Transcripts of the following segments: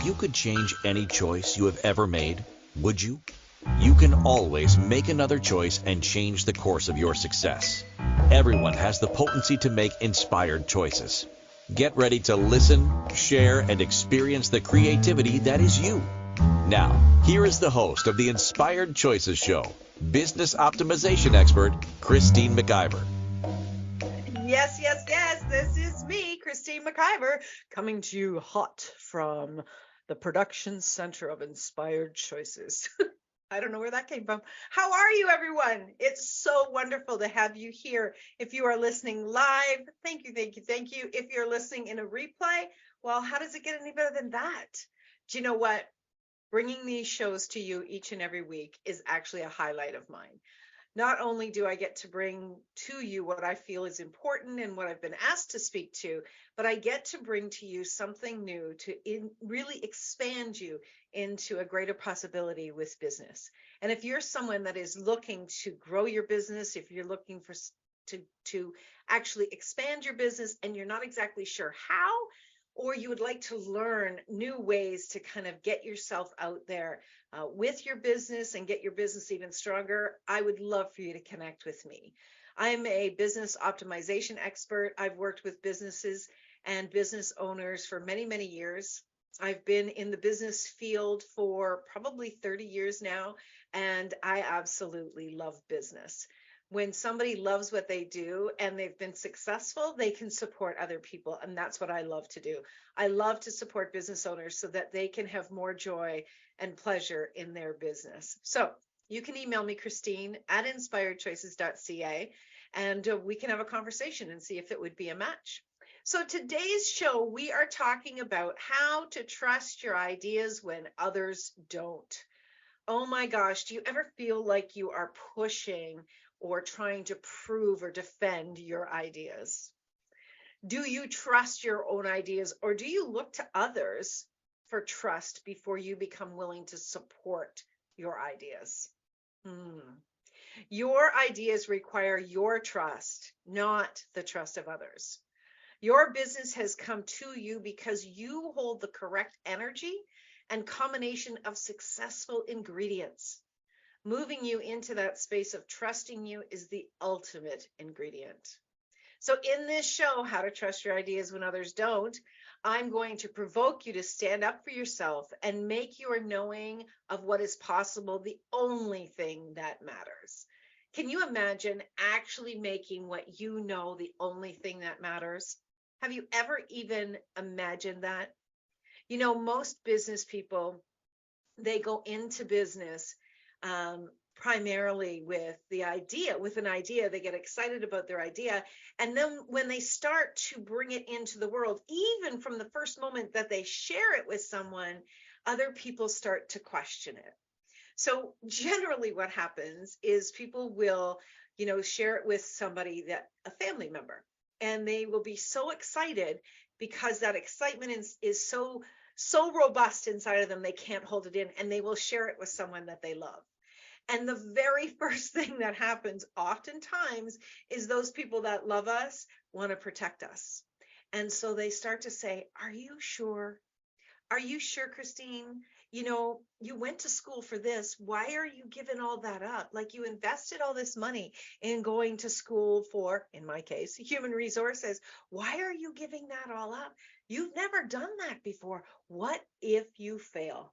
If you could change any choice you have ever made, would you? You can always make another choice and change the course of your success. Everyone has the potency to make inspired choices. Get ready to listen, share, and experience the creativity that is you. Now, here is the host of the Inspired Choices Show, business optimization expert, Christine McIver. Yes. This is me, Christine McIver, coming to you hot from the production center of Inspired Choices. I don't know where that came from. How are you, everyone? It's so wonderful to have you here. If you are listening live, thank you. If you're listening in a replay, well, how does it get any better than that? Do you know what? Bringing these shows to you each and every week is actually a highlight of mine. Not only do I get to bring to you what I feel is important and what I've been asked to speak to, but I get to bring to you something new to really expand you into a greater possibility with business. And if you're someone that is looking to grow your business, if you're looking for to actually expand your business and you're not exactly sure how, or you would like to learn new ways to kind of get yourself out there with your business and get your business even stronger, I would love for you to connect with me. I'm a business optimization expert. I've worked with businesses and business owners for many, many years. I've been in the business field for probably 30 years now, and I absolutely love business. When somebody loves what they do and they've been successful, they can support other people. And that's what I love to do. I love to support business owners so that they can have more joy and pleasure in their business. So you can email me, Christine at inspiredchoices.ca, and we can have a conversation and see if it would be a match. So today's show, we are talking about how to trust your ideas when others don't. Oh my gosh, do you ever feel like you are pushing or trying to prove or defend your ideas? Do you trust your own ideas, or do you look to others for trust before you become willing to support your ideas? Your ideas require your trust, not the trust of others. Your business has come to you because you hold the correct energy and combination of successful ingredients. Moving you into that space of trusting you is the ultimate ingredient. So in this show, How to Trust Your Ideas When Others Don't, I'm going to provoke you to stand up for yourself and make your knowing of what is possible the only thing that matters. Can you imagine actually making what you know the only thing that matters? Have you ever even imagined that? You know, most business people, they go into business primarily with an idea. They get excited about their idea. And then when they start to bring it into the world, even from the first moment that they share it with someone, other people start to question it. So generally what happens is people will, share it with somebody, that a family member, and they will be so excited because that excitement is so robust inside of them, they can't hold it in, and they will share it with someone that they love. And the very first thing that happens oftentimes is those people that love us want to protect us. And so they start to say, are you sure? Are you sure, Christine? You went to school for this. Why are you giving all that up? Like, you invested all this money in going to school for, in my case, human resources. Why are you giving that all up? You've never done that before. What if you fail?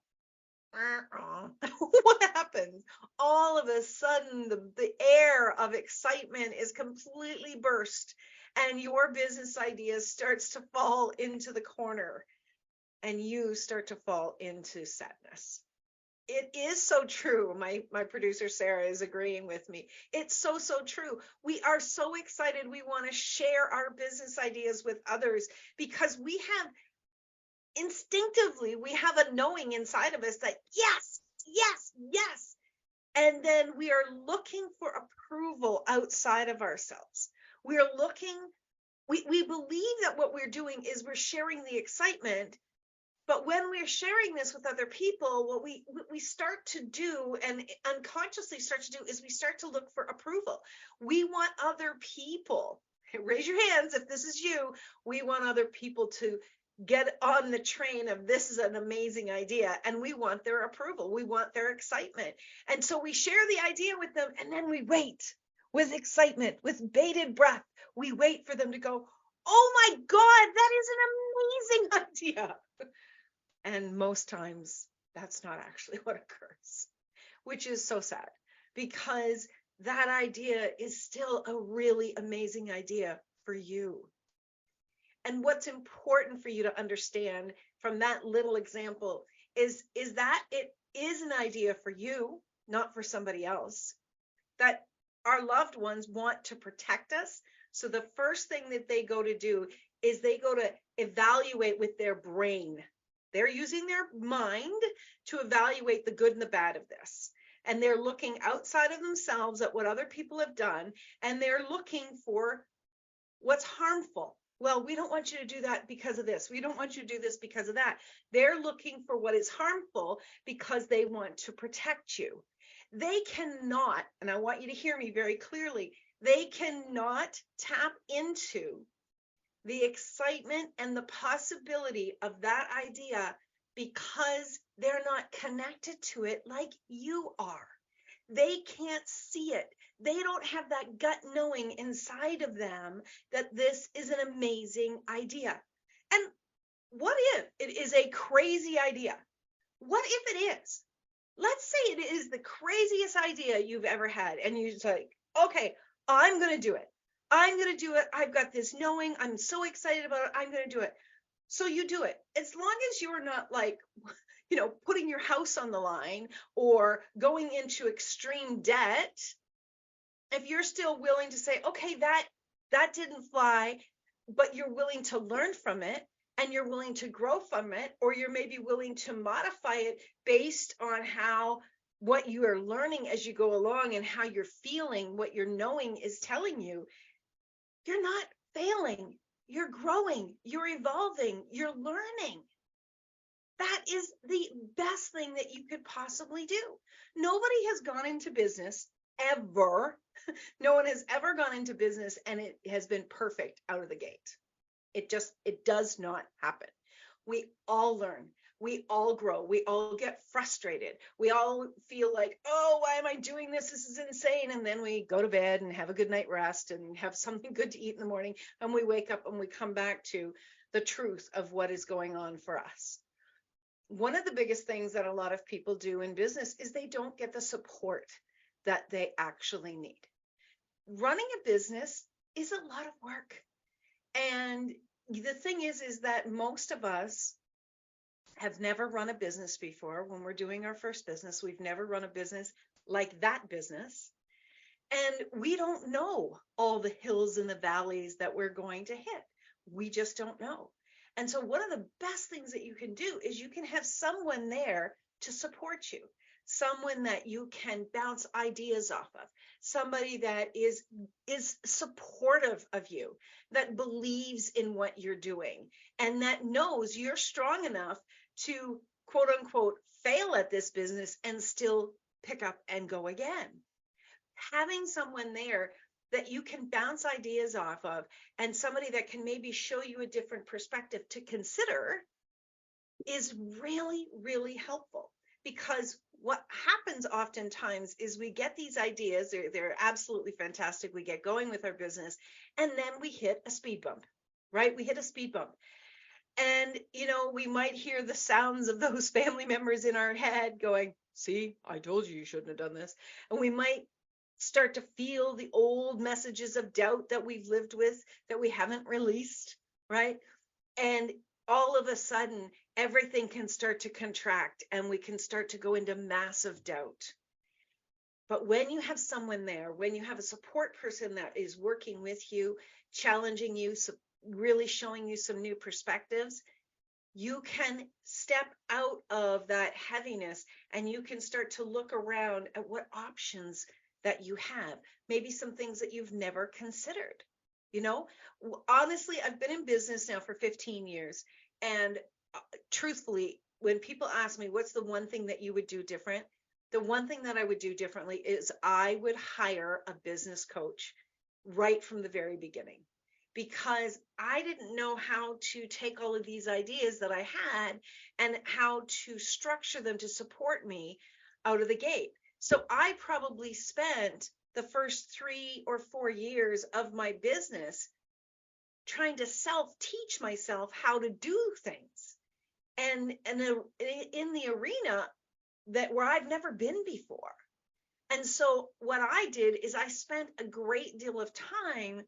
What happens? All of a sudden, the air of excitement is completely burst, and your business idea starts to fall into the corner, and you start to fall into sadness. It is so true. My producer, Sarah, is agreeing with me. It's so true. We are so excited. We want to share our business ideas with others because instinctively, we have a knowing inside of us that yes. And then we are looking for approval outside of ourselves. We believe that what we're doing is we're sharing the excitement. But when we're sharing this with other people, what we start to do and unconsciously start to do is we start to look for approval. We want other people, raise your hands if this is you, we want other people to get on the train of this is an amazing idea, and we want their approval, we want their excitement. And so we share the idea with them, and then we wait with excitement, with bated breath. We wait for them to go, oh my God, that is an amazing idea. And most times that's not actually what occurs, which is so sad, because that idea is still a really amazing idea for you. And what's important for you to understand from that little example is that it is an idea for you, not for somebody else, that our loved ones want to protect us. So the first thing that they go to do is they go to evaluate with their brain. They're using their mind to evaluate the good and the bad of this. And they're looking outside of themselves at what other people have done, and they're looking for what's harmful. Well, we don't want you to do that because of this. We don't want you to do this because of that. They're looking for what is harmful because they want to protect you. They cannot, and I want you to hear me very clearly, they cannot tap into the excitement and the possibility of that idea because they're not connected to it like you are. They can't see it. They don't have that gut knowing inside of them that this is an amazing idea. And what if it is a crazy idea? What if it is? Let's say it is the craziest idea you've ever had, and you're just like, okay, I'm going to do it. I'm going to do it. I've got this knowing. I'm so excited about it. I'm going to do it. So you do it. As long as you're not like, putting your house on the line or going into extreme debt, if you're still willing to say, okay, that didn't fly, but you're willing to learn from it and you're willing to grow from it, or you're maybe willing to modify it based on what you are learning as you go along and how you're feeling, what your knowing is telling you, you're not failing. You're growing, you're evolving, you're learning. That is the best thing that you could possibly do. Nobody has gone into business ever. No one has ever gone into business and it has been perfect out of the gate. It does not happen. We all learn. We all grow. We all get frustrated. We all feel like, oh, why am I doing this? This is insane. And then we go to bed and have a good night rest and have something good to eat in the morning. And we wake up and we come back to the truth of what is going on for us. One of the biggest things that a lot of people do in business is they don't get the support that they actually need. Running a business is a lot of work. And the thing is that most of us have never run a business before. When we're doing our first business, we've never run a business like that business. And we don't know all the hills and the valleys that we're going to hit. We just don't know. And so one of the best things that you can do is you can have someone there to support you, someone that you can bounce ideas off of, somebody that is supportive of you, that believes in what you're doing, and that knows you're strong enough to, quote unquote, fail at this business and still pick up and go again. Having someone there that you can bounce ideas off of, and somebody that can maybe show you a different perspective to consider, is really, really helpful. Because what happens oftentimes is we get these ideas, they're absolutely fantastic. We get going with our business, and then we hit a speed bump, right? We hit a speed bump. And, we might hear the sounds of those family members in our head going, see, I told you shouldn't have done this. And we might start to feel the old messages of doubt that we've lived with, that we haven't released, right? And all of a sudden, everything can start to contract and we can start to go into massive doubt. But when you have someone there, when you have a support person that is working with you, challenging you, really showing you some new perspectives, you can step out of that heaviness and you can start to look around at what options that you have, maybe some things that you've never considered. Honestly, I've been in business now for 15 years. And truthfully, when people ask me, what's the one thing that you would do different? The one thing that I would do differently is I would hire a business coach right from the very beginning. because I didn't know how to take all of these ideas that I had and how to structure them to support me out of the gate. So I probably spent the first 3 or 4 years of my business trying to self-teach myself how to do things, and in the arena that where I've never been before. And so what I did is I spent a great deal of time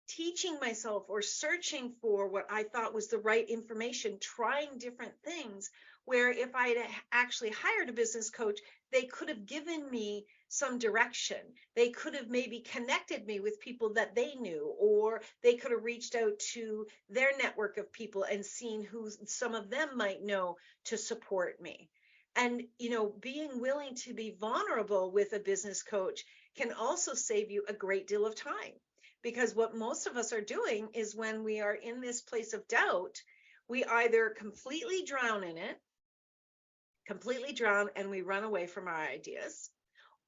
teaching myself or searching for what I thought was the right information, trying different things, where if I had actually hired a business coach, they could have given me some direction. They could have maybe connected me with people that they knew, or they could have reached out to their network of people and seen who some of them might know to support me. And, being willing to be vulnerable with a business coach can also save you a great deal of time. Because what most of us are doing is when we are in this place of doubt, we either completely drown in it, and we run away from our ideas,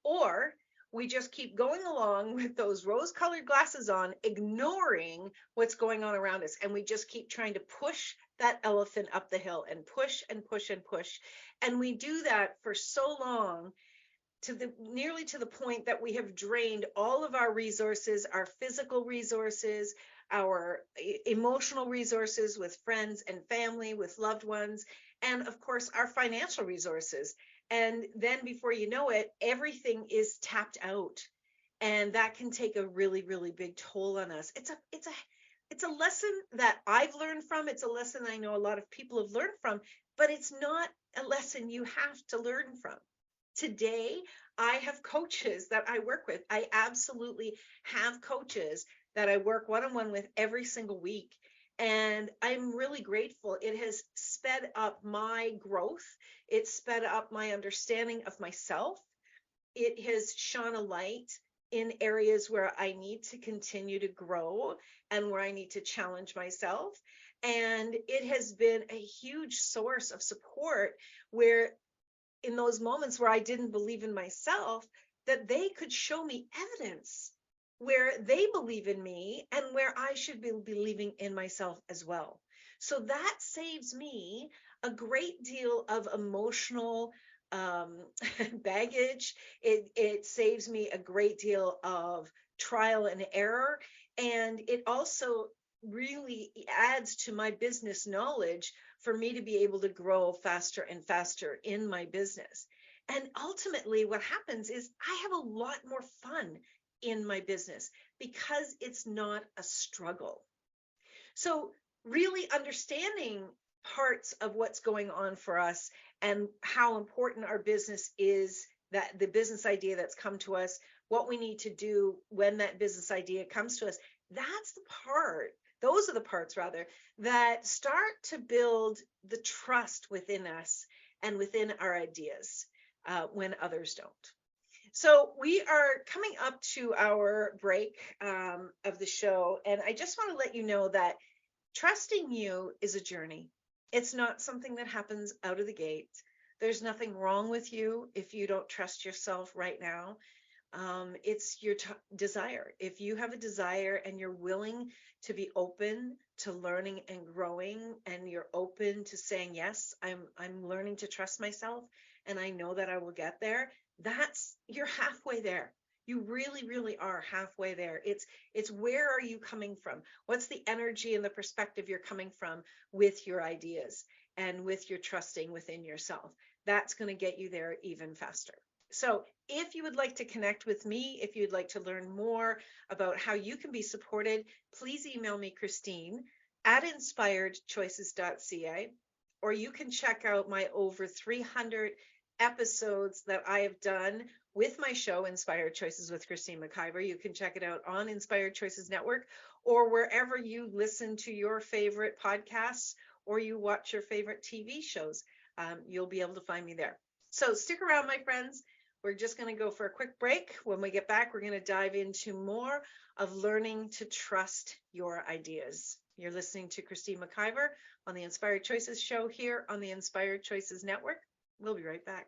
or we just keep going along with those rose-colored glasses on, ignoring what's going on around us. And we just keep trying to push that elephant up the hill and push and push and push. And we do that for so long, nearly to the point that we have drained all of our resources, our physical resources, our emotional resources with friends and family, with loved ones, and of course our financial resources. And then before you know it, everything is tapped out. And that can take a really, really big toll on us. It's a lesson that I've learned from. It's a lesson I know a lot of people have learned from, but it's not a lesson you have to learn from. Today, I have coaches that I work with. I absolutely have coaches that I work one-on-one with every single week. And I'm really grateful. It has sped up my growth. It's sped up my understanding of myself. It has shone a light in areas where I need to continue to grow and where I need to challenge myself. And it has been a huge source of support, where in those moments where I didn't believe in myself, that they could show me evidence where they believe in me and where I should be believing in myself as well. So that saves me a great deal of emotional baggage. It saves me a great deal of trial and error. And it also really adds to my business knowledge for me to be able to grow faster and faster in my business. And ultimately, what happens is I have a lot more fun in my business because it's not a struggle. So really understanding parts of what's going on for us and how important our business is, that the business idea that's come to us, what we need to do when that business idea comes to us, those are the parts rather, that start to build the trust within us and within our ideas when others don't. So we are coming up to our break of the show, and I just want to let you know that trusting you is a journey. It's not something that happens out of the gate. There's nothing wrong with you if you don't trust yourself right now. It's your desire. If you have a desire and you're willing to be open to learning and growing, and you're open to saying, yes, I'm learning to trust myself, and I know that I will get there, you're halfway there. You really, really are halfway there. It's where are you coming from? What's the energy and the perspective you're coming from with your ideas and with your trusting within yourself? That's going to get you there even faster. So if you would like to connect with me, if you'd like to learn more about how you can be supported, please email me, Christine, at inspiredchoices.ca, or you can check out my over 300 episodes that I have done with my show, Inspired Choices with Christine McIver. You can check it out on Inspired Choices Network, or wherever you listen to your favorite podcasts or you watch your favorite TV shows. You'll be able to find me there. So stick around, my friends. We're just going to go for a quick break. When we get back, we're going to dive into more of learning to trust your ideas. You're listening to Christine McIver on the Inspired Choices show here on the Inspired Choices Network. We'll be right back.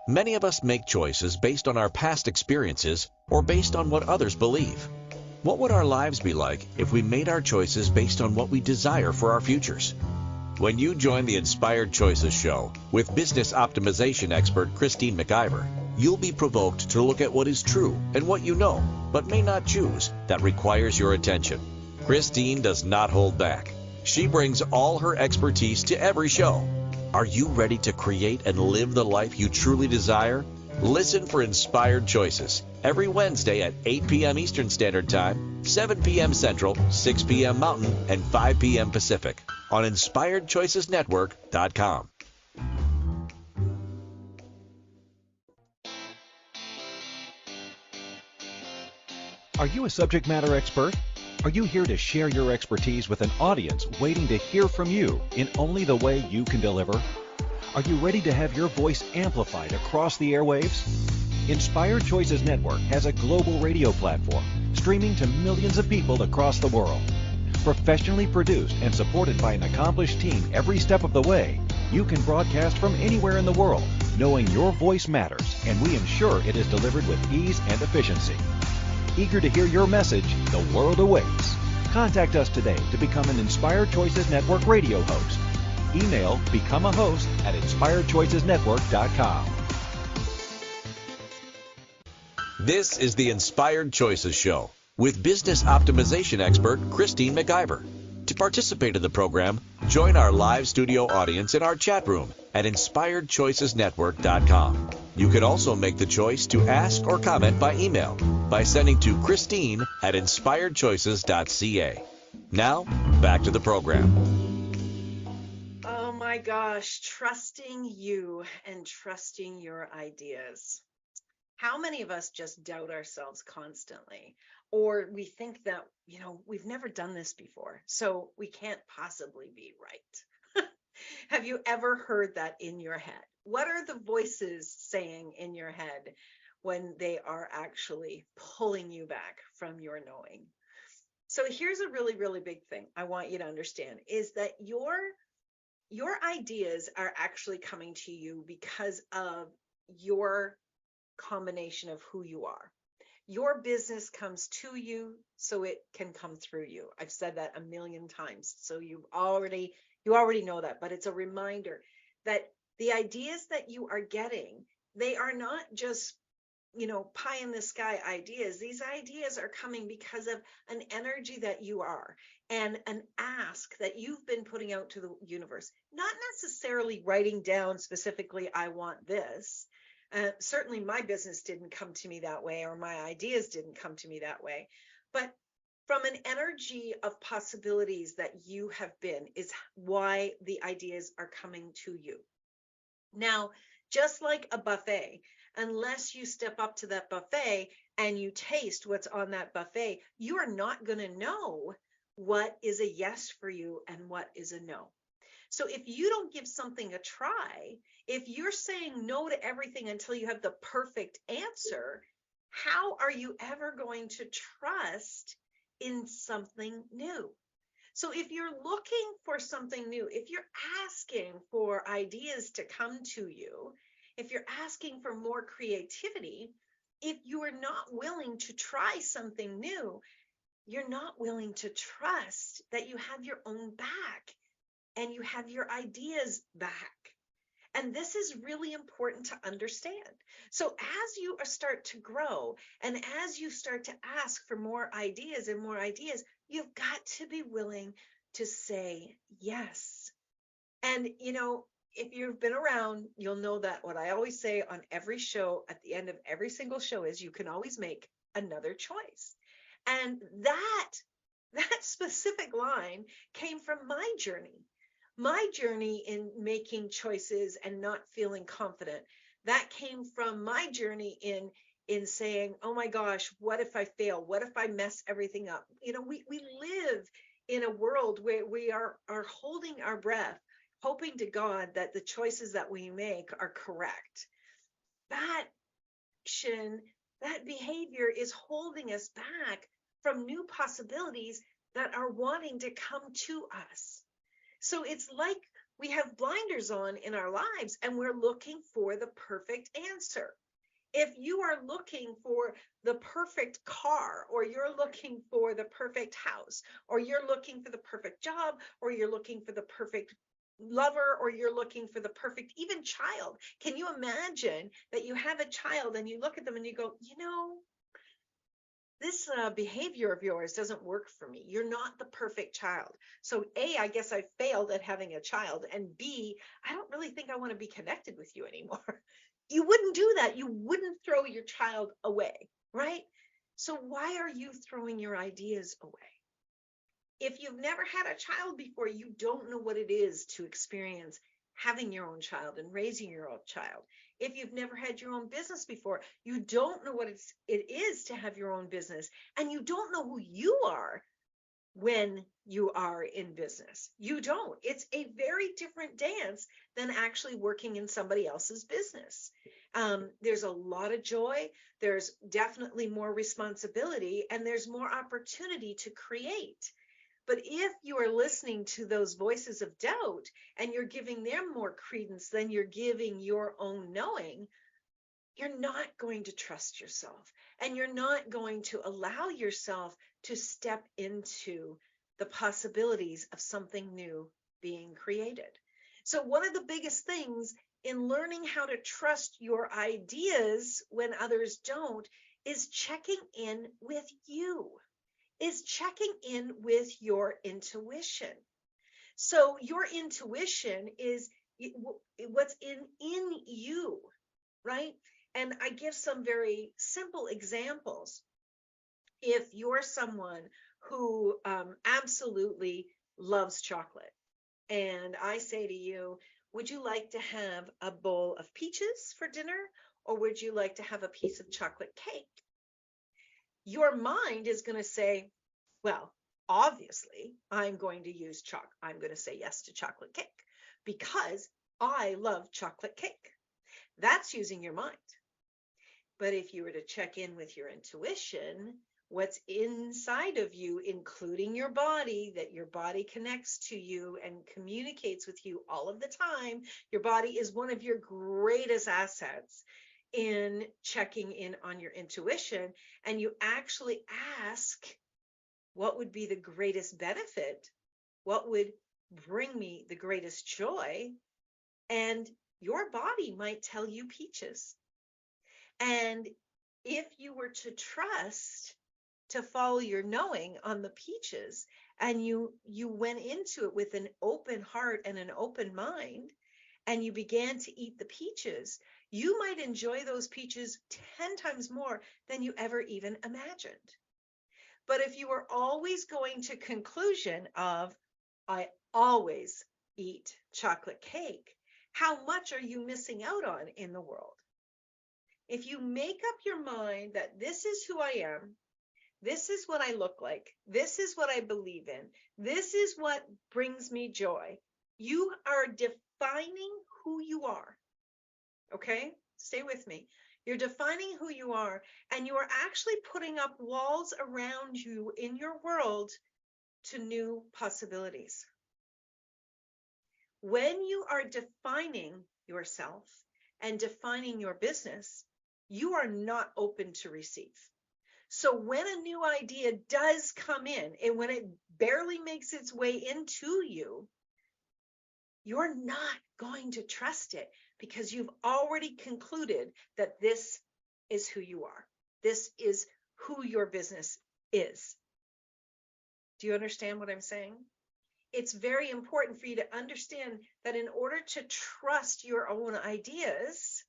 Many of us make choices based on our past experiences or based on what others believe. What would our lives be like if we made our choices based on what we desire for our futures? When you join the Inspired Choices show with business optimization expert Christine McIver, you'll be provoked to look at what is true and what you know, but may not choose, that requires your attention. Christine does not hold back. She brings all her expertise to every show. Are you ready to create and live the life you truly desire? Listen for Inspired Choices every Wednesday at 8 p.m. Eastern Standard Time, 7 p.m. Central, 6 p.m. Mountain, and 5 p.m. Pacific on InspiredChoicesNetwork.com. Are you a subject matter expert? Are you here to share your expertise with an audience waiting to hear from you in only the way you can deliver? Are you ready to have your voice amplified across the airwaves? Inspired Choices Network has a global radio platform streaming to millions of people across the world. Professionally produced and supported by an accomplished team every step of the way, you can broadcast from anywhere in the world, knowing your voice matters, and we ensure it is delivered with ease and efficiency. Eager to hear your message, the world awaits. Contact us today to become an Inspired Choices Network radio host. Email become a host at InspiredChoicesNetwork.com. This is the Inspired Choices Show with business optimization expert Christine McIver. To participate in the program, join our live studio audience in our chat room at InspiredChoicesNetwork.com. You can also make the choice to ask or comment by email by sending to Christine at InspiredChoices.ca. Now, back to the program. Oh my gosh, trusting you and trusting your ideas. How many of us just doubt ourselves constantly? Or we think that, we've never done this before, so we can't possibly be right. Have you ever heard that in your head? What are the voices saying in your head when they are actually pulling you back from your knowing? So here's a really, really big thing I want you to understand is that your ideas are actually coming to you because of your combination of who you are. Your business comes to you so it can come through you. I've said that a million times, so you already know that, but it's a reminder that the ideas that you are getting, they are not just pie in the sky ideas. These ideas are coming because of an energy that you are and an ask that you've been putting out to the universe, not necessarily writing down specifically, I want this. Certainly my business didn't come to me that way, or my ideas didn't come to me that way, but from an energy of possibilities that you have been is why the ideas are coming to you. Now, just like a buffet, unless you step up to that buffet and you taste what's on that buffet, you are not going to know what is a yes for you and what is a no. So if you don't give something a try, if you're saying no to everything until you have the perfect answer, how are you ever going to trust in something new? So if you're looking for something new, if you're asking for ideas to come to you, if you're asking for more creativity, if you are not willing to try something new, you're not willing to trust that you have your own back and you have your ideas back. And this is really important to understand. So as you start to grow and as you start to ask for more ideas and more ideas, you've got to be willing to say yes. And, if you've been around, you'll know that what I always say on every show, at the end of every single show, is you can always make another choice. And that specific line came from my journey. My journey in making choices and not feeling confident, that came from my journey in saying, oh my gosh, what if I fail? What if I mess everything up? We live in a world where we are holding our breath, hoping to God that the choices that we make are correct. That action, that behavior is holding us back from new possibilities that are wanting to come to us. So it's like we have blinders on in our lives and we're looking for the perfect answer. If you are looking for the perfect car, or you're looking for the perfect house, or you're looking for the perfect job, or you're looking for the perfect lover, or you're looking for the perfect even child, can you imagine that you have a child and you look at them and you go, this behavior of yours doesn't work for me. You're not the perfect child. So A, I guess I failed at having a child. And B, I don't really think I want to be connected with you anymore. You wouldn't do that. You wouldn't throw your child away, right? So why are you throwing your ideas away? If you've never had a child before, you don't know what it is to experience having your own child and raising your own child. If you've never had your own business before, you don't know what it is to have your own business, and you don't know who you are when you are in business. You don't. It's a very different dance than actually working in somebody else's business. There's a lot of joy. There's definitely more responsibility, and there's more opportunity to create. But if you are listening to those voices of doubt and you're giving them more credence than you're giving your own knowing, you're not going to trust yourself, and you're not going to allow yourself to step into the possibilities of something new being created. So one of the biggest things in learning how to trust your ideas when others don't is checking in with you, is checking in with your intuition. So your intuition is what's in you, right? And I give some very simple examples. If you're someone who absolutely loves chocolate, and I say to you, would you like to have a bowl of peaches for dinner, or would you like to have a piece of chocolate cake? Your mind is going to say, well, obviously, I'm going to say yes to chocolate cake because I love chocolate cake. That's using your mind. But if you were to check in with your intuition, what's inside of you, including your body, that your body connects to you and communicates with you all of the time, your body is one of your greatest assets in checking in on your intuition. And you actually ask, what would be the greatest benefit? What would bring me the greatest joy? And your body might tell you peaches. And if you were to trust to follow your knowing on the peaches, and you went into it with an open heart and an open mind, and you began to eat the peaches, you might enjoy those peaches 10 times more than you ever even imagined. But if you were always going to conclusion of, I always eat chocolate cake, how much are you missing out on in the world? If you make up your mind that this is who I am, this is what I look like, this is what I believe in, this is what brings me joy, you are defining who you are. Okay? Stay with me. You're defining who you are, and you are actually putting up walls around you in your world to new possibilities. When you are defining yourself and defining your business, you are not open to receive. So when a new idea does come in, and when it barely makes its way into you, you're not going to trust it because you've already concluded that this is who you are. This is who your business is. Do you understand what I'm saying? It's very important for you to understand that in order to trust your own ideas,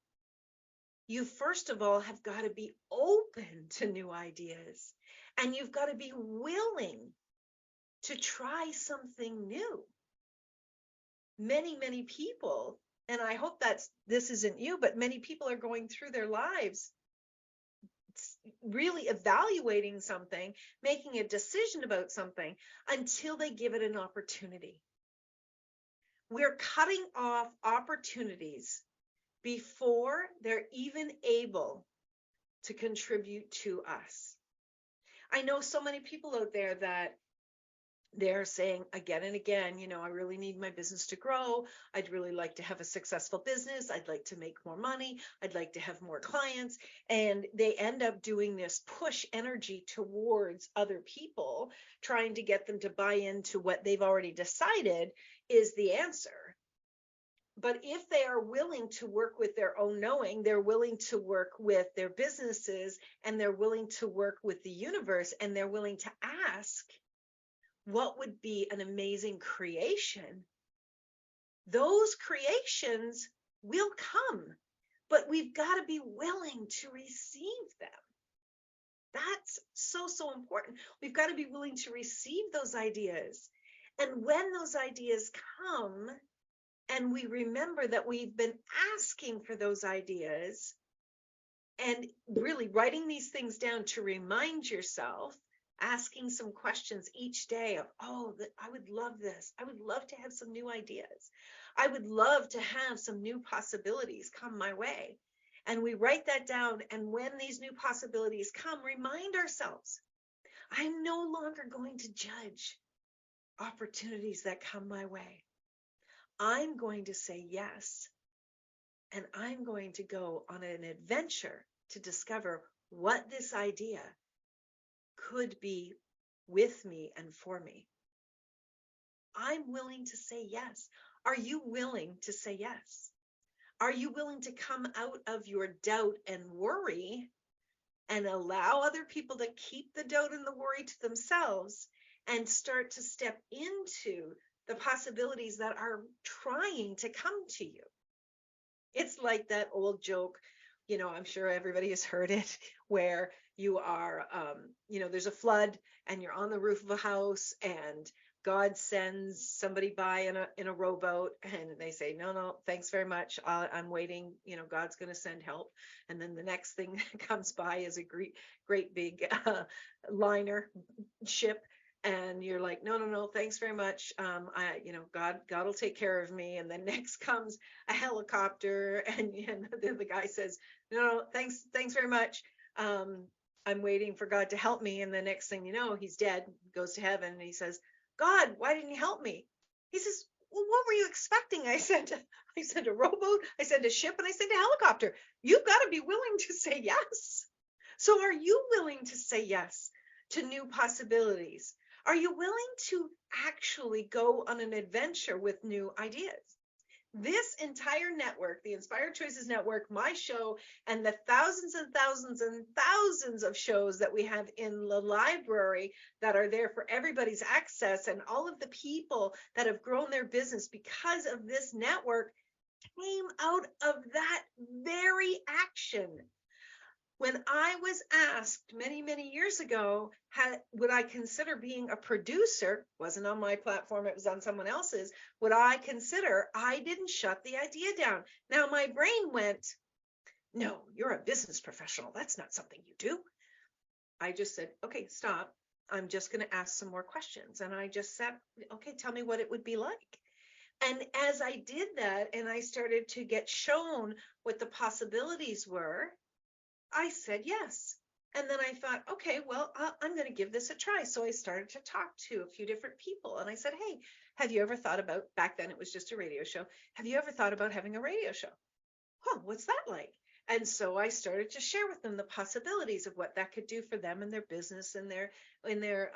you first of all have got to be open to new ideas, and you've got to be willing to try something new. Many people, and I hope this isn't you, but many people are going through their lives really evaluating something, making a decision about something until they give it an opportunity. We're cutting off opportunities before they're even able to contribute to us. I know so many people out there that they're saying again and again, I really need my business to grow. I'd really like to have a successful business. I'd like to make more money. I'd like to have more clients. And they end up doing this push energy towards other people, trying to get them to buy into what they've already decided is the answer. But if they are willing to work with their own knowing, they're willing to work with their businesses, and they're willing to work with the universe, and they're willing to ask, what would be an amazing creation? Those creations will come, but we've got to be willing to receive them. That's so, so important. We've got to be willing to receive those ideas. And when those ideas come, and we remember that we've been asking for those ideas, and really writing these things down to remind yourself, asking some questions each day of, I would love this. I would love to have some new ideas. I would love to have some new possibilities come my way. And we write that down. And when these new possibilities come, remind ourselves, I'm no longer going to judge opportunities that come my way. I'm going to say yes. And I'm going to go on an adventure to discover what this idea could be with me and for me. I'm willing to say yes. Are you willing to say yes? Are you willing to come out of your doubt and worry and allow other people to keep the doubt and the worry to themselves and start to step into the possibilities that are trying to come to you? It's like that old joke, I'm sure everybody has heard it, where you are, there's a flood and you're on the roof of a house and God sends somebody by in a rowboat, and they say, no, thanks very much. I'm waiting. God's going to send help. And then the next thing that comes by is a great big liner ship. And you're like, no, thanks very much. God will take care of me. And then next comes a helicopter, and the guy says, no, thanks very much. I'm waiting for God to help me. And the next thing you know, he's dead, goes to heaven, and he says, God, why didn't you help me? He says, well, what were you expecting? I sent a rowboat, I sent a ship, and I sent a helicopter. You've got to be willing to say yes. So are you willing to say yes to new possibilities? Are you willing to actually go on an adventure with new ideas? This entire network, the Inspired Choices Network, my show, and the thousands and thousands and thousands of shows that we have in the library that are there for everybody's access, and all of the people that have grown their business because of this network, came out of that very action. When I was asked many, many years ago, would I consider being a producer? Wasn't on my platform, it was on someone else's. Would I consider? I didn't shut the idea down. Now my brain went, no, you're a business professional. That's not something you do. I just said, okay, stop. I'm just going to ask some more questions. And I just said, okay, tell me what it would be like. And as I did that, and I started to get shown what the possibilities were, I said yes. And then I thought, okay, well, I'm going to give this a try. So I started to talk to a few different people. And I said, hey, have you ever thought about, back then it was just a radio show, have you ever thought about having a radio show? Oh, what's that like? And so I started to share with them the possibilities of what that could do for them and their business and their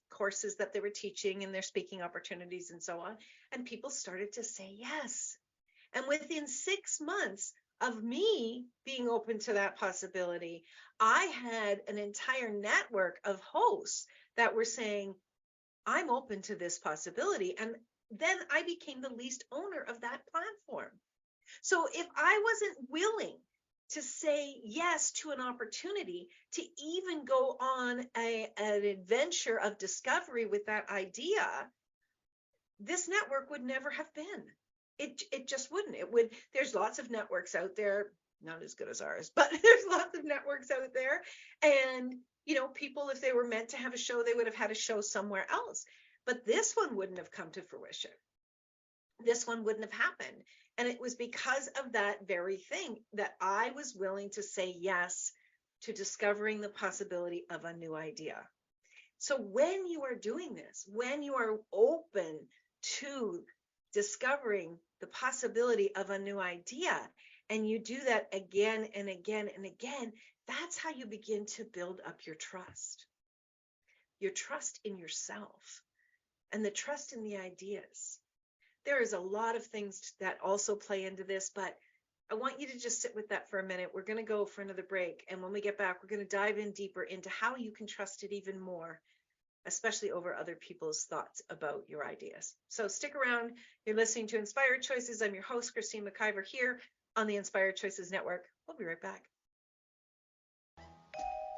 courses that they were teaching and their speaking opportunities and so on. And people started to say yes. And within 6 months of me being open to that possibility, I had an entire network of hosts that were saying, I'm open to this possibility. And then I became the least owner of that platform. So if I wasn't willing to say yes to an opportunity, to even go on an adventure of discovery with that idea, this network would never have been. It just wouldn't. It would. There's lots of networks out there, not as good as ours, but there's lots of networks out there. And, people, if they were meant to have a show, they would have had a show somewhere else. But this one wouldn't have come to fruition. This one wouldn't have happened. And it was because of that very thing that I was willing to say yes to discovering the possibility of a new idea. So when you are doing this, when you are open to discovering the possibility of a new idea, and you do that again and again and again, that's how you begin to build up your trust in yourself, and the trust in the ideas. There is a lot of things that also play into this, but I want you to just sit with that for a minute. We're going to go for another break. And when we get back, we're going to dive in deeper into how you can trust it even more, especially over other people's thoughts about your ideas. So stick around. You're listening to Inspired Choices. I'm your host, Christine McIver, here on the Inspired Choices Network. We'll be right back.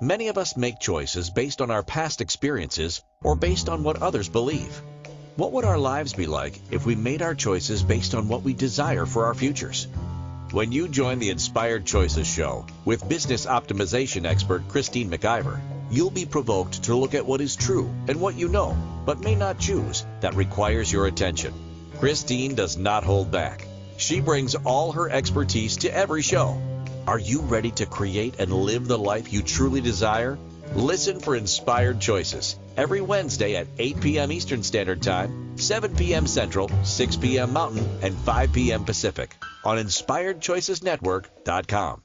Many of us make choices based on our past experiences or based on what others believe. What would our lives be like if we made our choices based on what we desire for our futures? When you join the Inspired Choices show with business optimization expert Christine McIver, you'll be provoked to look at what is true and what you know, but may not choose, that requires your attention. Christine does not hold back. She brings all her expertise to every show. Are you ready to create and live the life you truly desire? Listen for Inspired Choices every Wednesday at 8 p.m. Eastern Standard Time, 7 p.m. Central, 6 p.m. Mountain, and 5 p.m. Pacific on InspiredChoicesNetwork.com.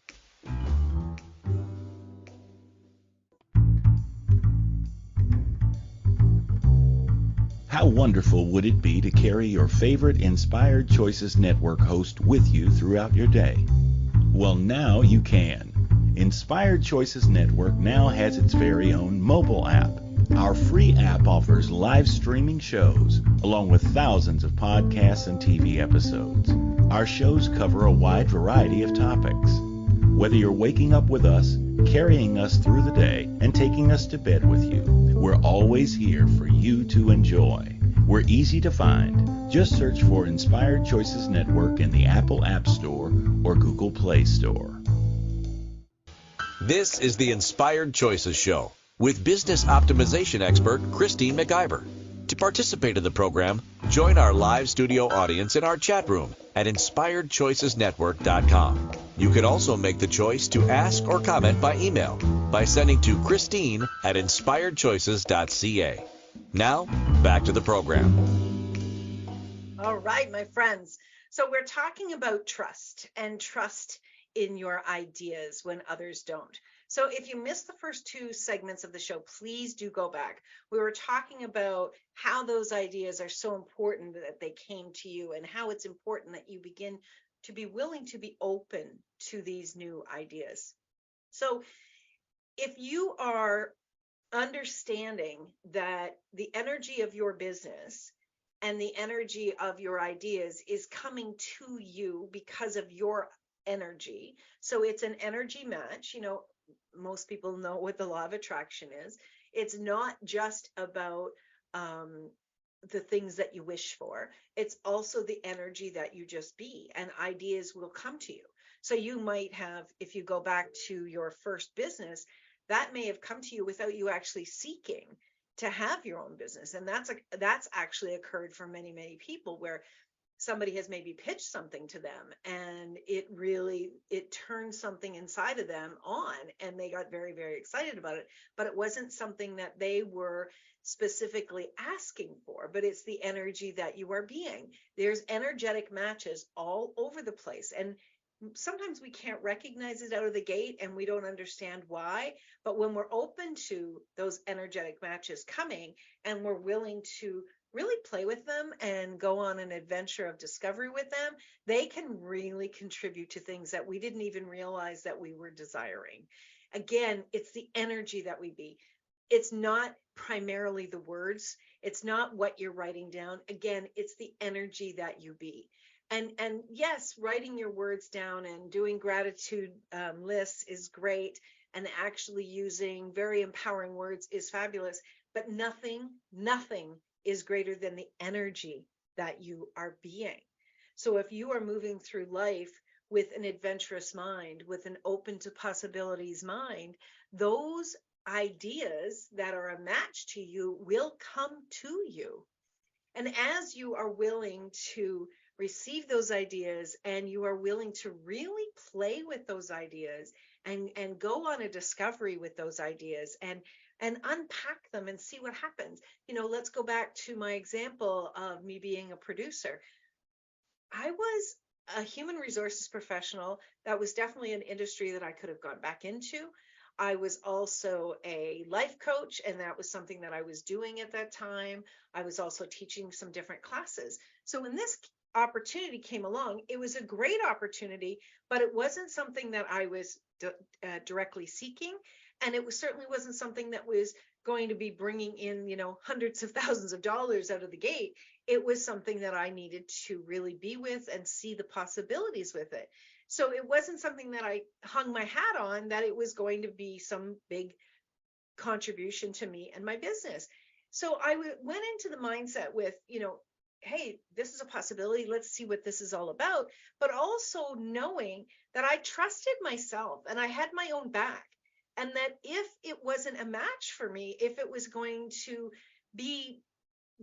How wonderful would it be to carry your favorite Inspired Choices Network host with you throughout your day? Well, now you can. Inspired Choices Network now has its very own mobile app. Our free app offers live streaming shows, along with thousands of podcasts and TV episodes. Our shows cover a wide variety of topics. Whether you're waking up with us, carrying us through the day, and taking us to bed with you, we're always here for you to enjoy. We're easy to find. Just search for Inspired Choices Network in the Apple App Store or Google Play Store. This is the Inspired Choices Show with business optimization expert Christine McIver. To participate in the program, join our live studio audience in our chat room at InspiredChoicesNetwork.com. You can also make the choice to ask or comment by email by sending to Christine at InspiredChoices.ca. Now, back to the program. All right, my friends. So we're talking about trust and trust in your ideas when others don't. So if you missed the first two segments of the show, please do go back. We were talking about how those ideas are so important that they came to you, and how it's important that you begin to be willing to be open to these new ideas. So if you are understanding that the energy of your business and the energy of your ideas is coming to you because of your energy, so it's an energy match. You know, most people know what the law of attraction is. It's not just about the things that you wish for. It's also the energy that you just be, and ideas will come to you. So you might have, if you go back to your first business, that may have come to you without you actually seeking to have your own business. And that's actually occurred for many, many people, where somebody has maybe pitched something to them and it turned something inside of them on, and they got very, very excited about it. But it wasn't something that they were specifically asking for, but it's the energy that you are being. There's energetic matches all over the place. And sometimes we can't recognize it out of the gate, and we don't understand why. But when we're open to those energetic matches coming, and we're willing to really play with them and go on an adventure of discovery with them, they can really contribute to things that we didn't even realize that we were desiring. Again, it's the energy that we be. It's not primarily the words. It's not what you're writing down. Again, it's the energy that you be. And yes, writing your words down and doing gratitude lists is great, and actually using very empowering words is fabulous. But nothing is greater than the energy that you are being. So if you are moving through life with an adventurous mind, with an open to possibilities mind, those ideas that are a match to you will come to you. And as you are willing to receive those ideas, and you are willing to really play with those ideas and go on a discovery with those ideas, and and unpack them and see what happens. Let's go back to my example of me being a producer. I was a human resources professional. That was definitely an industry that I could have gone back into. I was also a life coach, and that was something that I was doing at that time. I was also teaching some different classes. So when this opportunity came along, it was a great opportunity, but it wasn't something that I was directly seeking. And it certainly wasn't something that was going to be bringing in, hundreds of thousands of dollars out of the gate. It was something that I needed to really be with and see the possibilities with it. So it wasn't something that I hung my hat on, that it was going to be some big contribution to me and my business. So I went into the mindset with, hey, this is a possibility. Let's see what this is all about. But also knowing that I trusted myself and I had my own back. And that if it wasn't a match for me, if it was going to be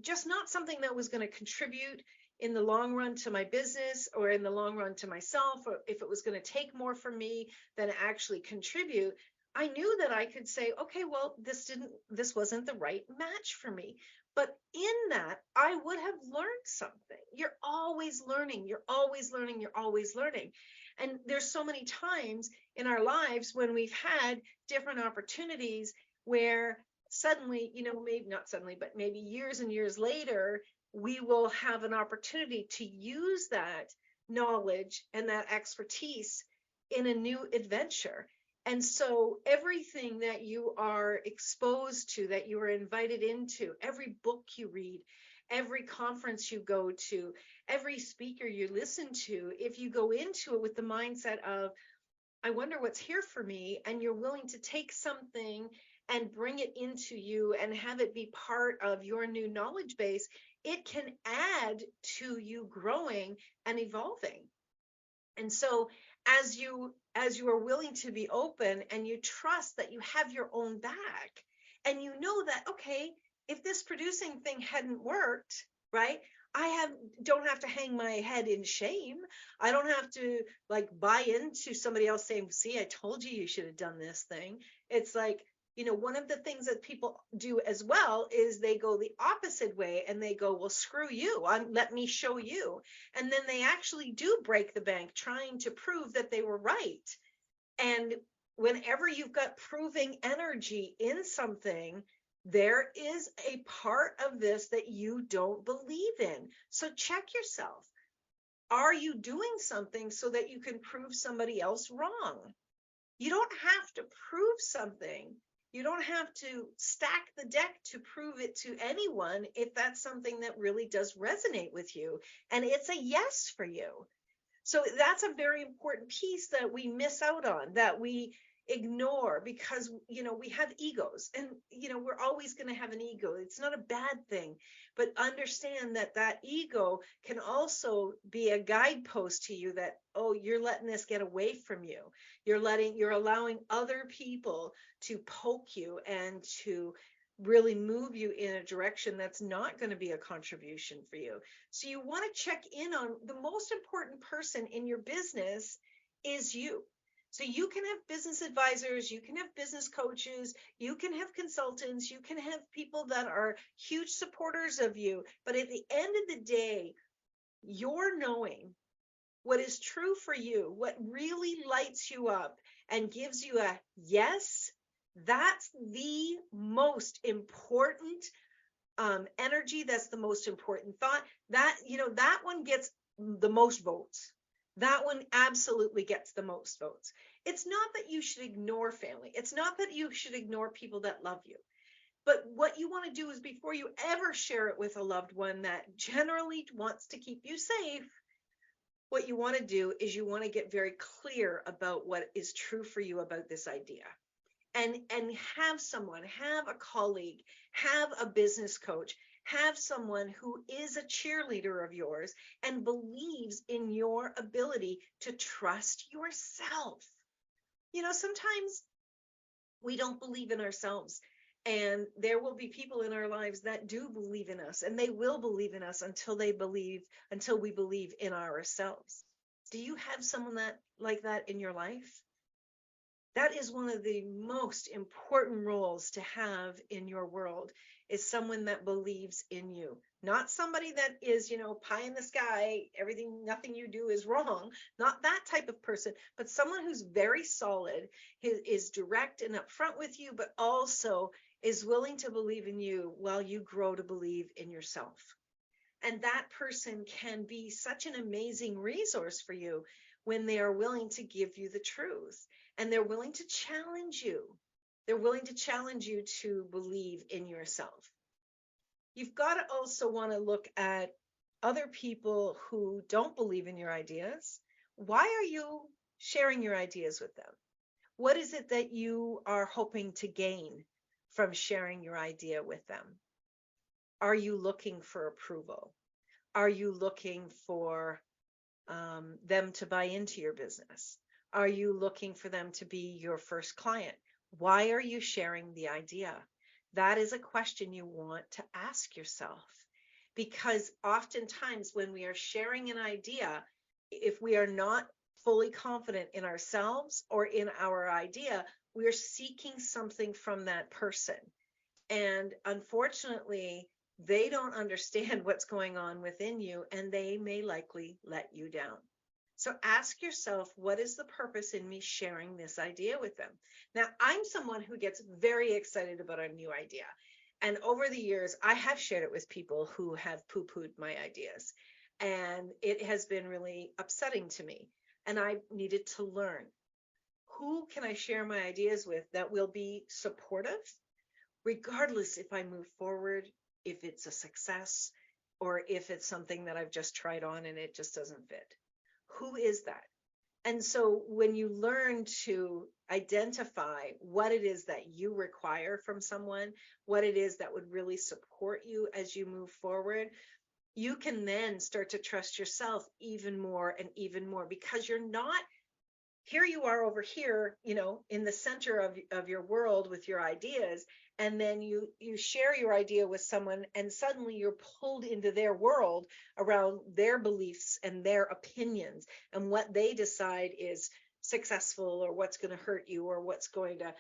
just not something that was going to contribute in the long run to my business or in the long run to myself, or if it was going to take more from me than actually contribute, I knew that I could say, okay, well, this wasn't the right match for me. But in that, I would have learned something. You're always learning. You're always learning. You're always learning. And there's so many times in our lives when we've had different opportunities where suddenly, maybe not suddenly, but maybe years and years later, we will have an opportunity to use that knowledge and that expertise in a new adventure. And so everything that you are exposed to, that you are invited into, every book you read, every conference you go to, every speaker you listen to, if you go into it with the mindset of, I wonder what's here for me, and you're willing to take something and bring it into you and have it be part of your new knowledge base, it can add to you growing and evolving. And so as you are willing to be open and you trust that you have your own back, and you know that, okay, if this producing thing hadn't worked, right, I don't have to hang my head in shame. I don't have to buy into somebody else saying, see, I told you you should have done this thing. It's like, one of the things that people do as well is they go the opposite way and they go, well, screw you. Let me show you. And then they actually do break the bank trying to prove that they were right. And whenever you've got proving energy in something, there is a part of this that you don't believe in. So check yourself. Are you doing something so that you can prove somebody else wrong? You don't have to prove something. You don't have to stack the deck to prove it to anyone if that's something that really does resonate with you and it's a yes for you. So that's a very important piece that we miss out on, that we ignore, because we have egos, and we're always going to have an ego. It's not a bad thing, but understand that ego can also be a guidepost to you that, oh, you're letting this get away from you. You're allowing other people to poke you and to really move you in a direction that's not going to be a contribution for you. So you want to check in on the most important person in your business is you. So you can have business advisors, you can have business coaches, you can have consultants, you can have people that are huge supporters of you. But at the end of the day, you're knowing what is true for you, what really lights you up and gives you a yes. That's the most important energy. That's the most important thought. That one gets the most votes. That one absolutely gets the most votes. It's not that you should ignore family. It's not that you should ignore people that love you. But what you want to do is, before you ever share it with a loved one that generally wants to keep you safe, what you want to do is you want to get very clear about what is true for you about this idea. And have a colleague, have a business coach, have someone who is a cheerleader of yours and believes in your ability to trust yourself. Sometimes we don't believe in ourselves, and there will be people in our lives that do believe in us, and they will believe in us until we believe in ourselves. Do you have someone like that in your life? That is one of the most important roles to have in your world, is someone that believes in you. Not somebody that is, pie in the sky, everything, nothing you do is wrong. Not that type of person, but someone who's very solid, is direct and upfront with you, but also is willing to believe in you while you grow to believe in yourself. And that person can be such an amazing resource for you when they are willing to give you the truth, and they're willing to challenge you. They're willing to challenge you to believe in yourself. You've got to also want to look at other people who don't believe in your ideas. Why are you sharing your ideas with them? What is it that you are hoping to gain from sharing your idea with them? Are you looking for approval? Are you looking for them to buy into your business? Are you looking for them to be your first client? Why are you sharing the idea? That is a question you want to ask yourself, because oftentimes when we are sharing an idea, if we are not fully confident in ourselves or in our idea, we are seeking something from that person. And unfortunately, they don't understand what's going on within you, and they may likely let you down. So ask yourself, what is the purpose in me sharing this idea with them? Now, I'm someone who gets very excited about a new idea. And over the years, I have shared it with people who have poo-pooed my ideas. And it has been really upsetting to me. And I needed to learn, who can I share my ideas with that will be supportive, regardless if I move forward, if it's a success, or if it's something that I've just tried on and it just doesn't fit. Who is that? And so when you learn to identify what it is that you require from someone, what it is that would really support you as you move forward, you can then start to trust yourself even more and even more, because you're not, here you are over here, in the center of your world with your ideas, and then you share your idea with someone, and suddenly you're pulled into their world around their beliefs and their opinions and what they decide is successful, or what's going to hurt you, or what's going to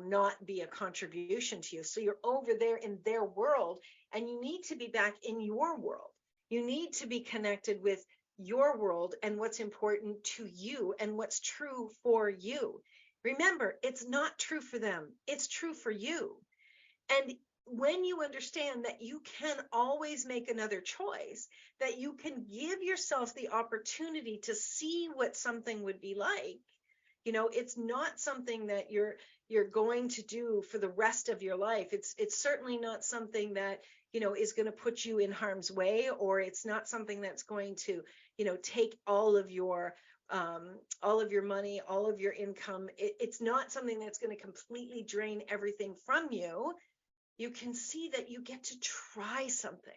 not be a contribution to you. So you're over there in their world, and you need to be back in your world. You need to be connected with your world and what's important to you and what's true for you. Remember, it's not true for them, it's true for you. And when you understand that you can always make another choice, that you can give yourself the opportunity to see what something would be like, it's not something that you're going to do for the rest of your life. It's certainly not something that is going to put you in harm's way, or it's not something that's going to take all of your money, all of your income. It's not something that's going to completely drain everything from you. You can see that you get to try something.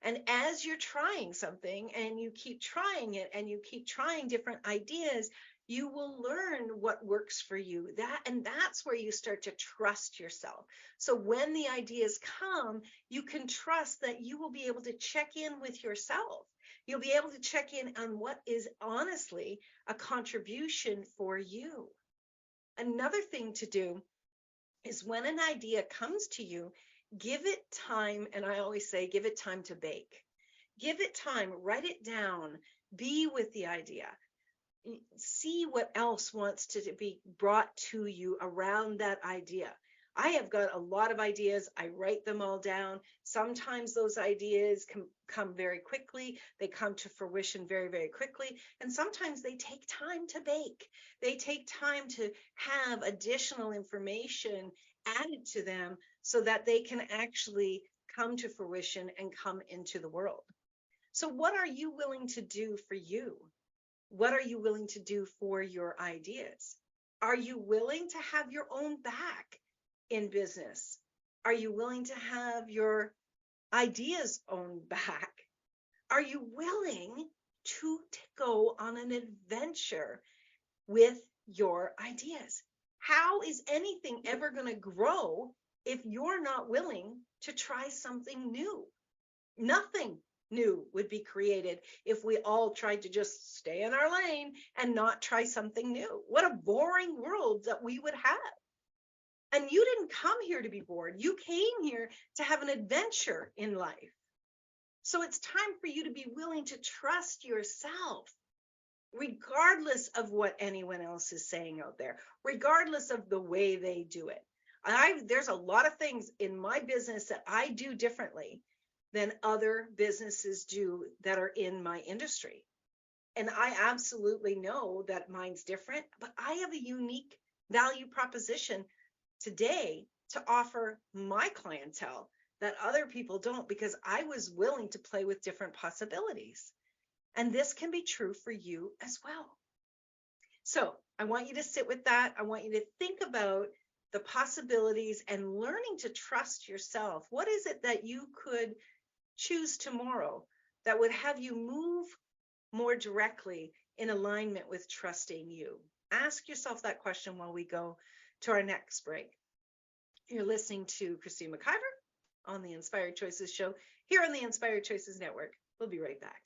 And as you're trying something and you keep trying it and you keep trying different ideas, you will learn what works for you. That's where you start to trust yourself. So when the ideas come, you can trust that you will be able to check in with yourself. You'll be able to check in on what is honestly a contribution for you. Another thing to do is, when an idea comes to you, give it time. And I always say, give it time to bake. Give it time, write it down, be with the idea. See what else wants to be brought to you around that idea. I have got a lot of ideas. I write them all down. Sometimes those ideas come very quickly. They come to fruition very, very quickly. And sometimes they take time to bake. They take time to have additional information added to them so that they can actually come to fruition and come into the world. So what are you willing to do for you? What are you willing to do for your ideas? Are you willing to have your own back in business? Are you willing to have your ideas owned back? Are you willing to go on an adventure with your ideas? How is anything ever going to grow if you're not willing to try something new? Nothing. new would be created if we all tried to just stay in our lane and not try something new. What a boring world that we would have. And you didn't come here to be bored. You came here to have an adventure in life. So it's time for you to be willing to trust yourself, regardless of what anyone else is saying out there, regardless of the way they do it. There's a lot of things in my business that I do differently than other businesses do that are in my industry. And I absolutely know that mine's different, but I have a unique value proposition today to offer my clientele that other people don't, because I was willing to play with different possibilities. And this can be true for you as well. So I want you to sit with that. I want you to think about the possibilities and learning to trust yourself. What is it that you could choose tomorrow that would have you move more directly in alignment with trusting you? Ask yourself that question while we go to our next break. You're listening to Christine McIver on the Inspired Choices Show here on the Inspired Choices Network. We'll be right back.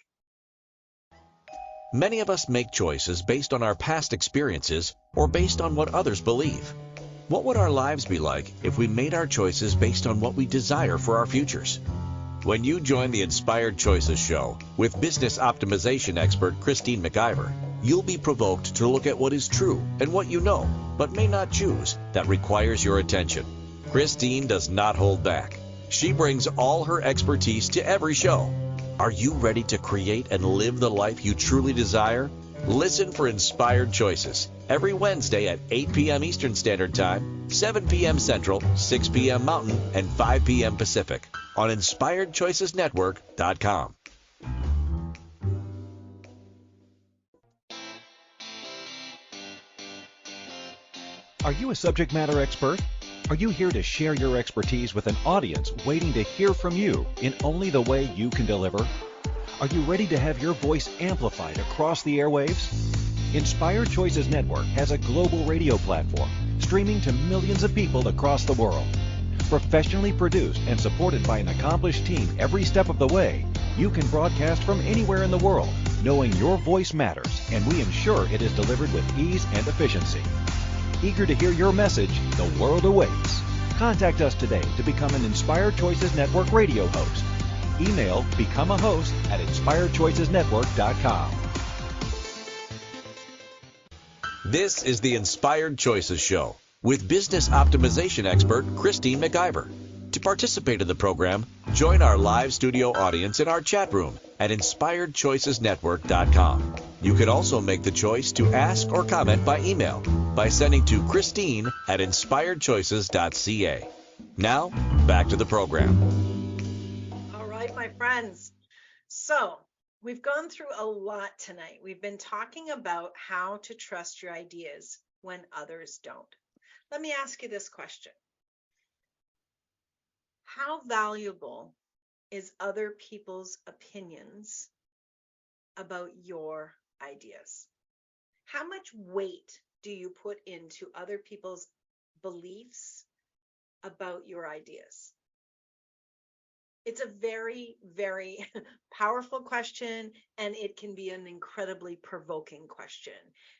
Many of us make choices based on our past experiences or based on what others believe. What would our lives be like if we made our choices based on what we desire for our futures? When you join the Inspired Choices Show with business optimization expert Christine McIver, you'll be provoked to look at what is true and what you know, but may not choose, that requires your attention. Christine does not hold back. She brings all her expertise to every show. Are you ready to create and live the life you truly desire? Listen for Inspired Choices every Wednesday at 8 p.m. Eastern Standard Time, 7 p.m. Central, 6 p.m. Mountain, and 5 p.m. Pacific on InspiredChoicesNetwork.com. Are you a subject matter expert? Are you here to share your expertise with an audience waiting to hear from you in only the way you can deliver? Are you ready to have your voice amplified across the airwaves? Inspired Choices Network has a global radio platform streaming to millions of people across the world. Professionally produced and supported by an accomplished team every step of the way, you can broadcast from anywhere in the world, knowing your voice matters, and we ensure it is delivered with ease and efficiency. Eager to hear your message, the world awaits. Contact us today to become an Inspired Choices Network radio host. Email become a host at InspiredChoicesNetwork.com. This is the Inspired Choices Show with business optimization expert Christine McIver. To participate in the program, join our live studio audience in our chat room at InspiredChoicesNetwork.com. You can also make the choice to ask or comment by email by sending to Christine at InspiredChoices.ca. Now, back to the program. All right, my friends. So we've gone through a lot tonight. We've been talking about how to trust your ideas when others don't. Let me ask you this question. How valuable is other people's opinions about your ideas? How much weight do you put into other people's beliefs about your ideas? It's a very, very powerful question, and it can be an incredibly provoking question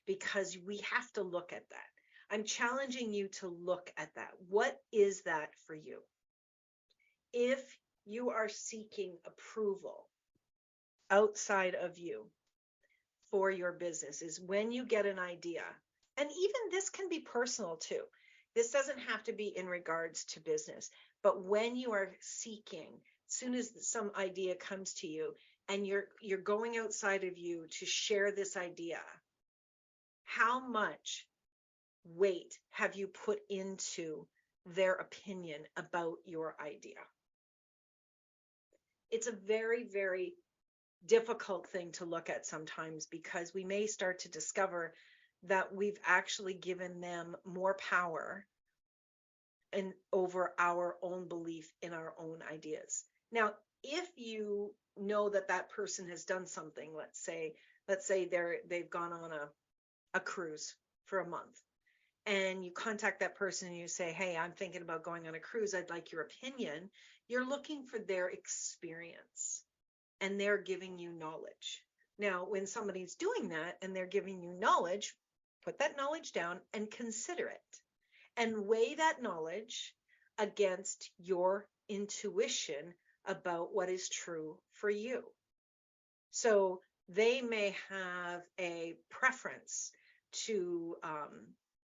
because we have to look at that. I'm challenging you to look at that. What is that for you? If you are seeking approval outside of you for your business, is when you get an idea, and even this can be personal too. This doesn't have to be in regards to business, but when you are seeking, as soon as some idea comes to you and you're going outside of you to share this idea, how much weight have you put into their opinion about your idea? It's a very, very difficult thing to look at sometimes because we may start to discover that we've actually given them more power and over our own belief in our own ideas. Now, if you know that that person has done something, let's say they've gone on a cruise for a month, and you contact that person and you say, hey, I'm thinking about going on a cruise. I'd like your opinion. You're looking for their experience. and they're giving you knowledge. Now, when somebody's doing that and they're giving you knowledge, put that knowledge down and consider it and weigh that knowledge against your intuition about what is true for you. So they may have a preference to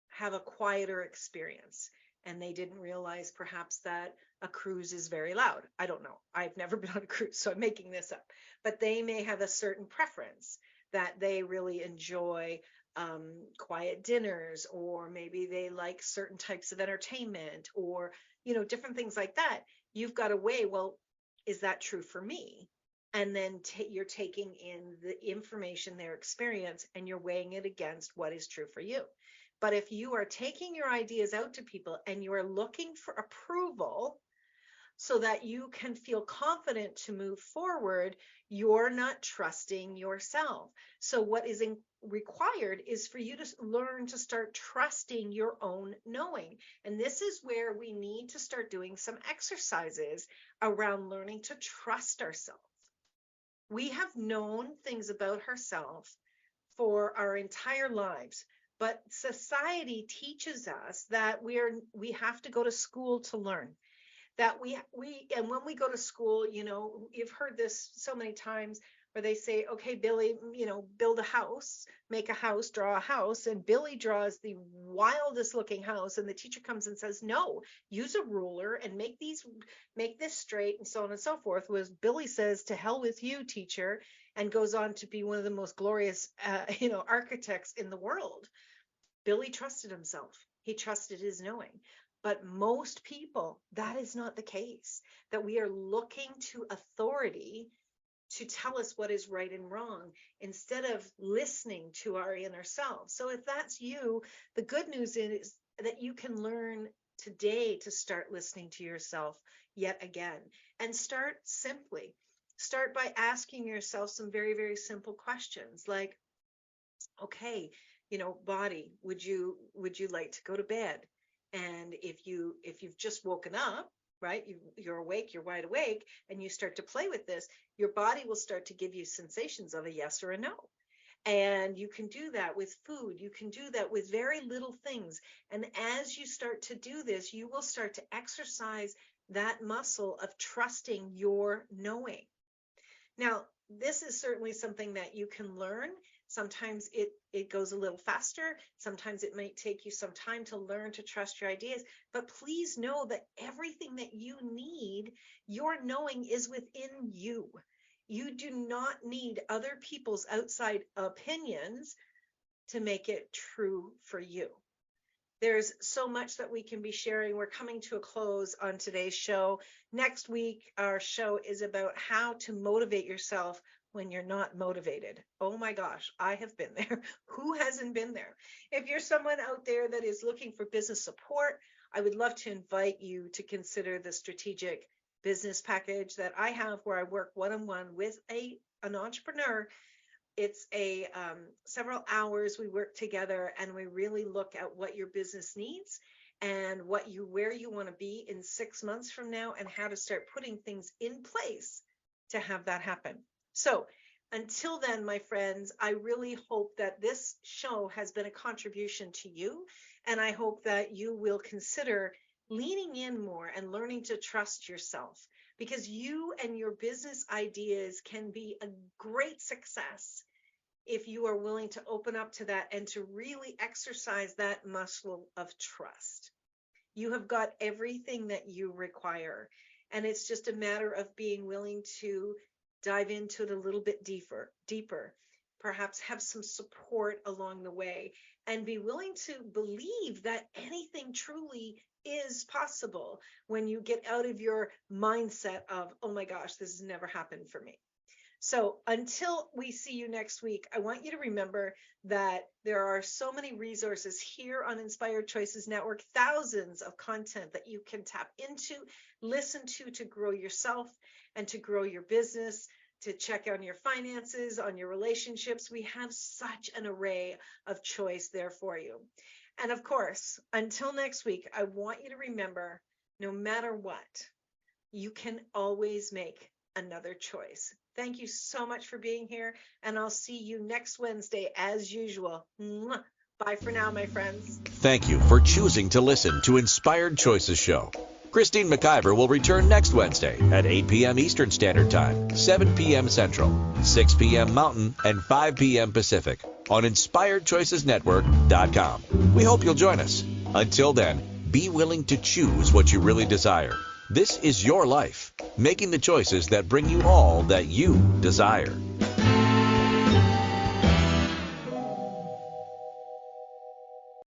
have a quieter experience, and they didn't realize perhaps that a cruise is very loud. I don't know. I've never been on a cruise, so I'm making this up. But they may have a certain preference that they really enjoy quiet dinners, or maybe they like certain types of entertainment, or, different things like that. You've got to weigh, well, is that true for me? And then you're taking in the information, their experience, and you're weighing it against what is true for you. But if you are taking your ideas out to people and you are looking for approval so that you can feel confident to move forward, you're not trusting yourself. So what is required is for you to learn to start trusting your own knowing. And this is where we need to start doing some exercises around learning to trust ourselves. We have known things about ourselves for our entire lives, but society teaches us that we have to go to school to learn. That and when we go to school, you've heard this so many times where they say, okay, Billy, build a house, make a house, draw a house, and Billy draws the wildest looking house, and the teacher comes and says, no, use a ruler and make this straight, and so on and so forth. Was Billy says, to hell with you, teacher, and goes on to be one of the most glorious, architects in the world. Billy trusted himself. He trusted his knowing. But most people, that is not the case, that we are looking to authority to tell us what is right and wrong instead of listening to our inner self. So if that's you, the good news is that you can learn today to start listening to yourself yet again, and start simply. Start by asking yourself some very, very simple questions like, okay, body, would you like to go to bed? And if you've just woken up, right, you're awake, you're wide awake, and you start to play with this, your body will start to give you sensations of a yes or a no. And you can do that with food. You can do that with very little things. And as you start to do this, you will start to exercise that muscle of trusting your knowing. Now, this is certainly something that you can learn. Sometimes it goes a little faster. Sometimes it might take you some time to learn to trust your ideas. But please know that everything that you need, your knowing is within you. You do not need other people's outside opinions to make it true for you. There's so much that we can be sharing. We're coming to a close on today's show. Next week, our show is about how to motivate yourself when you're not motivated. Oh my gosh, I have been there. Who hasn't been there? If you're someone out there that is looking for business support, I would love to invite you to consider the strategic business package that I have, where I work one-on-one with an entrepreneur. It's several hours we work together, and we really look at what your business needs and where you want to be in 6 months from now, and how to start putting things in place to have that happen. So until then, my friends, I really hope that this show has been a contribution to you, and I hope that you will consider leaning in more and learning to trust yourself, because you and your business ideas can be a great success if you are willing to open up to that and to really exercise that muscle of trust. You have got everything that you require, and it's just a matter of being willing to dive into it a little bit deeper, perhaps have some support along the way, and be willing to believe that anything truly is possible when you get out of your mindset of, oh my gosh, this has never happened for me. So until we see you next week, I want you to remember that there are so many resources here on Inspired Choices Network, thousands of content that you can tap into, listen to grow yourself and to grow your business, to check on your finances, on your relationships. We have such an array of choice there for you. And of course, until next week, I want you to remember, no matter what, you can always make another choice. Thank you so much for being here, and I'll see you next Wednesday as usual. Mwah. Bye for now, my friends. Thank you for choosing to listen to Inspired Choices Show. Christine McIver will return next Wednesday at 8 p.m. Eastern Standard Time, 7 p.m. Central, 6 p.m. Mountain, and 5 p.m. Pacific on InspiredChoicesNetwork.com. We hope you'll join us. Until then, be willing to choose what you really desire. This is your life, making the choices that bring you all that you desire.